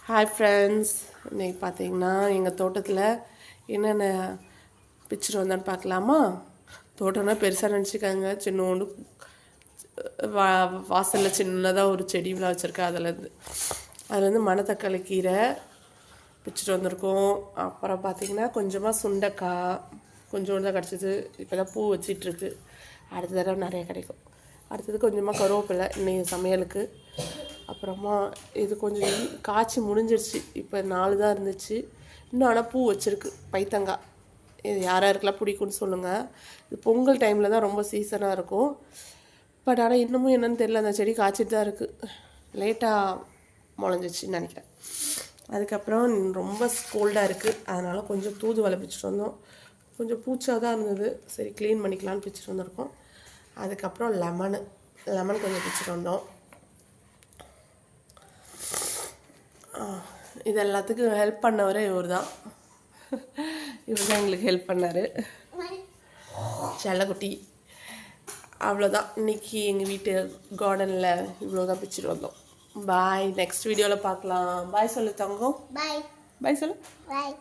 Hi friends, இன்றைக்கி பார்த்தீங்கன்னா எங்கள் தோட்டத்தில் என்னென்ன பிச்சுட்டு வந்தான்னு பார்க்கலாமா? தோட்டம்னா பெருசாக நினச்சிக்காங்க, சின்னோண்டு வாசலில் சின்னதாக ஒரு செடிலாம் வச்சுருக்கேன். அதுலேருந்து மணத்தக்காளி கீரை பிச்சுட்டு வந்திருக்கோம். அப்புறம் பார்த்திங்கன்னா கொஞ்சமாக சுண்டைக்காய் கொஞ்சோண்டு தான் கிடச்சிது. இப்போ தான் பூ வச்சிட்ருக்கு. அடுத்த தடவை நிறைய கிடைக்கும். அடுத்தது கொஞ்சமாக கருவேப்பிலை இன்னைக்கு சமையலுக்கு. அப்புறமா இது கொஞ்சம் காய்ச்சி முடிஞ்சிருச்சு. இப்போ 4 தான் இருந்துச்சு இன்னும். ஆனால் பூ வச்சுருக்கு பைத்தங்காய். இது யாருக்கெல்லாம் பிடிக்கும்னு சொல்லுங்கள். இது பொங்கல் டைமில் தான் ரொம்ப சீசனாக இருக்கும். பட் ஆனால் இன்னமும் என்னென்னு தெரியல, அந்த செடி காய்ச்சிட்டு தான் இருக்குது. லேட்டாக முளைஞ்சிச்சின்னு நினைக்கிறேன். அதுக்கப்புறம் ரொம்ப கோல்டாக இருக்குது, அதனால் கொஞ்சம் தூதுவளை பிச்சுட்டு வந்தோம். கொஞ்சம் பூச்சாக தான் இருந்தது, சரி க்ளீன் பண்ணிக்கலான்னு பிச்சுட்டு வந்திருக்கோம். அதுக்கப்புறம் லெமன் கொஞ்சம் பிச்சுட்டு வந்தோம். இது எல்லாத்துக்கும் ஹெல்ப் பண்ணவரே இவர் தான் எங்களுக்கு ஹெல்ப் பண்ணார், செல்லக்குட்டி. அவ்வளோதான், இன்றைக்கி எங்கள் வீட்டு கார்டனில் இவ்வளோ தான் பிச்சுட்டு வந்தோம். பாய், நெக்ஸ்ட் வீடியோவில் பார்க்கலாம். பாய் சொல்லு தங்கம். பாய் சொல்லு. பாய்.